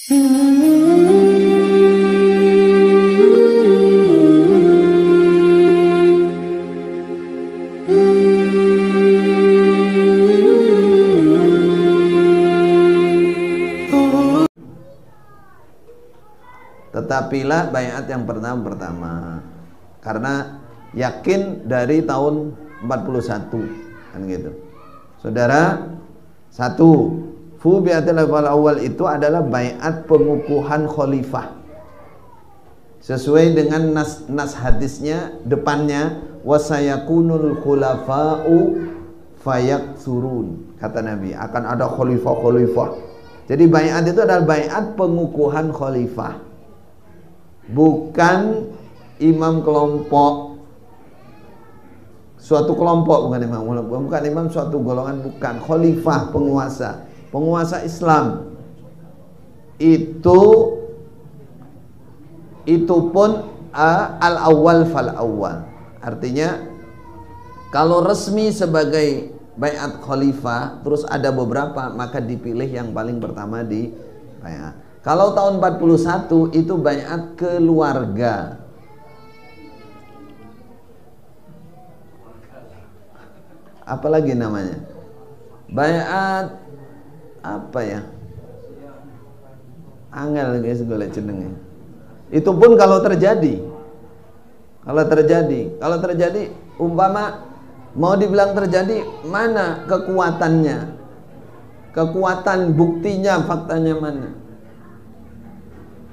Tetapilah bayat yang pertama karena yakin dari tahun 41 kan gitu. Saudara, satu, fu bi'atil awal itu adalah bayat pengukuhan khalifah. Sesuai dengan nas hadisnya depannya wasayakunul khulafa'u fayaksurun. Kata Nabi, akan ada khalifah-khalifah. Jadi bayat itu adalah bayat pengukuhan khalifah. Bukan imam kelompok, suatu kelompok, bukan imam suatu golongan, bukan. Khalifah, penguasa Islam. Itu pun al-awwal fal-awwal. Artinya kalau resmi sebagai bayat khalifah, terus ada beberapa, maka dipilih yang paling pertama di bayat. Kalau tahun 41 itu bayat keluarga. Apalagi namanya? Bayat apa ya? Angel guys golek jenenge. Itu pun kalau terjadi. Kalau terjadi umpama mau dibilang terjadi, mana kekuatannya? Kekuatan buktinya, faktanya mana?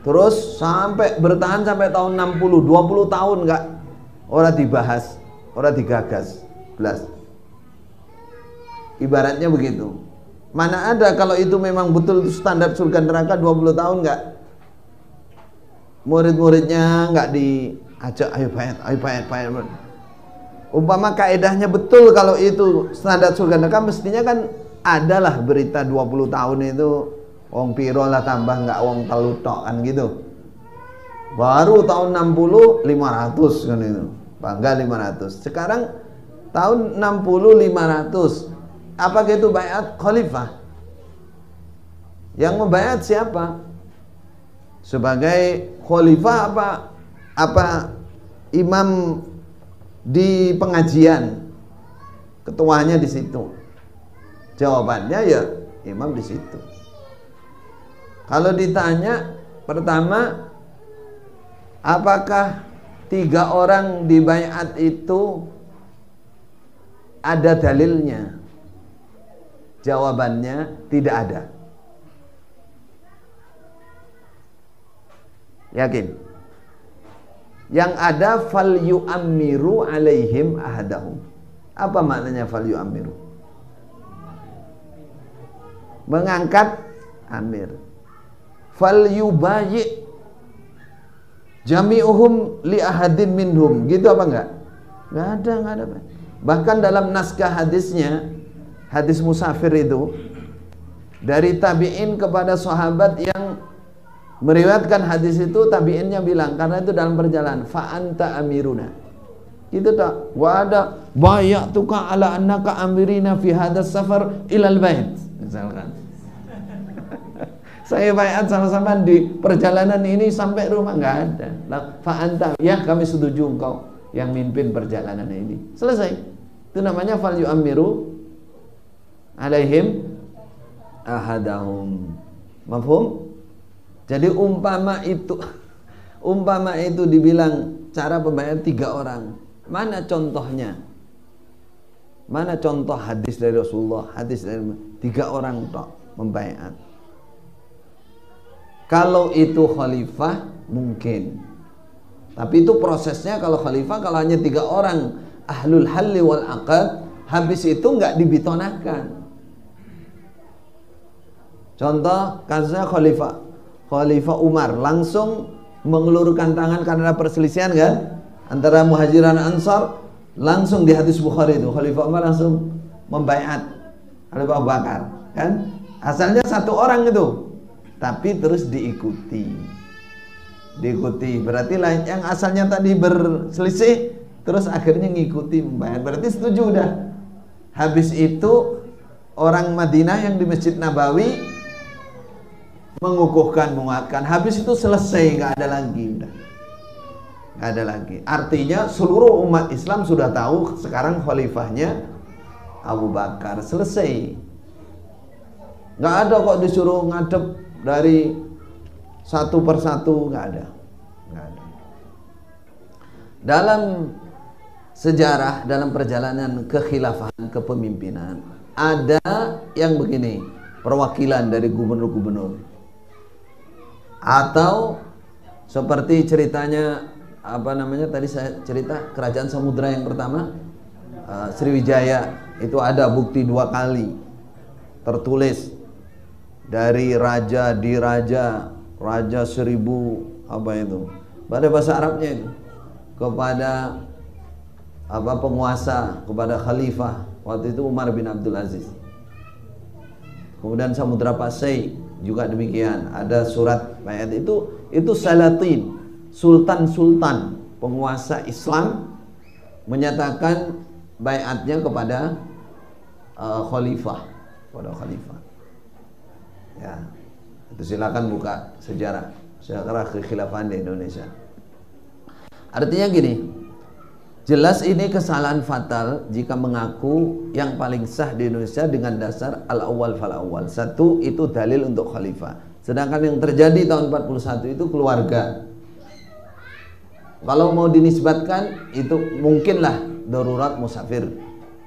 Terus sampai bertahan sampai tahun 60, 20 tahun enggak ora dibahas, ora digagas, belas. Ibaratnya begitu. Mana ada kalau itu memang betul standar surga neraka 20 tahun enggak? Murid-muridnya enggak diajak ayo bayat. Umpama kaedahnya betul kalau itu standar surga neraka, mestinya kan adalah berita 20 tahun itu wong piro lah tambah enggak wong telu tok kan gitu. Baru tahun 60 500 kan itu. Bangga 500. Sekarang tahun 60 500. Apakah itu bayat khalifah? Yang membayat siapa? Sebagai khalifah apa imam di pengajian? Ketuanya di situ. Jawabannya ya imam di situ. Kalau ditanya pertama, apakah 3 orang di bayat itu ada dalilnya? Jawabannya tidak ada. Yakin? Yang ada fal yu'ammiru alaihim ahadahum. Apa maknanya fal yu'ammiru? Mengangkat amir. Fal yubayyi jami'uhum li ahadin minhum. Gitu apa enggak? Enggak ada. Bahkan dalam naskah hadisnya, hadis musafir itu, dari tabi'in kepada sahabat yang meriwayatkan hadis itu, tabi'innya bilang, karena itu dalam perjalanan, fa anta amiruna. Itu tak, wa ada bayatuka ala annaka amirina fi hadas safar ilal bait. Misalkan. Saya bayat sama-sama di perjalanan ini sampai rumah, nggak ada. Fa anta, ya kami setuju engkau yang mimpin perjalanan ini. Selesai. Itu namanya fal yu'ammiru alaihim ahadahum. Mafhum? Jadi umpama itu dibilang cara pembayat 3 orang. Mana contohnya? Mana contoh hadis dari Rasulullah? Hadis dari 3 orang tok membayat. Kalau itu khalifah mungkin. Tapi itu prosesnya kalau khalifah, kalau hanya 3 orang ahlul halli wal aqad, habis itu enggak dibitonakan. Contoh kasusnya Khalifah Umar langsung mengelurkan tangan karena ada perselisihan kan antara Muhajirin dan Ansar, langsung di hadis Bukhari itu Khalifah Umar langsung membaiat Khalifah Abu Bakar kan. Asalnya 1 orang itu, tapi terus diikuti. Berarti yang asalnya tadi berselisih terus akhirnya ngikuti membayar. Berarti setuju udah. Habis itu orang Madinah yang di Masjid Nabawi mengukuhkan, menguatkan. Habis itu selesai, nggak ada lagi, udah. Nggak ada lagi. Artinya seluruh umat Islam sudah tahu sekarang khalifahnya Abu Bakar. Selesai. Nggak ada kok disuruh ngadep dari satu persatu, nggak ada. Nggak ada. Dalam sejarah, dalam perjalanan kekhilafahan, kepemimpinan, ada yang begini, perwakilan dari gubernur-gubernur. Atau seperti ceritanya, apa namanya tadi saya cerita, kerajaan Samudra yang pertama, Sriwijaya, itu ada bukti 2 kali tertulis dari raja di raja 1000 apa itu, pada bahasa Arabnya itu, kepada apa penguasa, kepada khalifah waktu itu Umar bin Abdul Aziz. Kemudian Samudra Pasai juga demikian, ada surat bayat itu Salatin, sultan-sultan penguasa Islam menyatakan bayatnya kepada khalifah, ya. Itu silakan buka sejarah kekhilafahan di Indonesia. Artinya gini, jelas ini kesalahan fatal jika mengaku yang paling sah di Indonesia dengan dasar al-awwal fal-awwal. Satu, itu dalil untuk khalifah. Sedangkan yang terjadi tahun 41 itu keluarga. Kalau mau dinisbatkan, itu mungkinlah darurat musafir,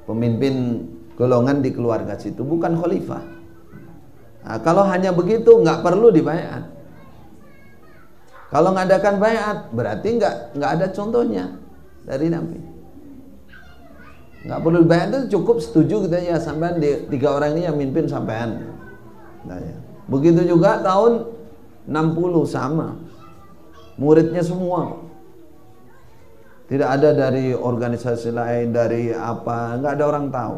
pemimpin golongan di keluarga situ, bukan khalifah. Nah, kalau hanya begitu nggak perlu dibayat. Kalau ngadakan bayat berarti nggak ada contohnya dari Nabi. Nggak perlu bayat, itu cukup setuju kita ya, sampean di 3 orang ini yang mimpin sampean. Nah, ya. Begitu juga tahun 60 sama, muridnya semua. Tidak ada dari organisasi lain, dari apa, nggak ada orang tahu.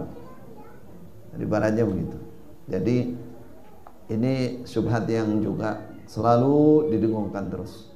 Jadi baratnya begitu. Jadi ini syubhat yang juga selalu didengungkan terus.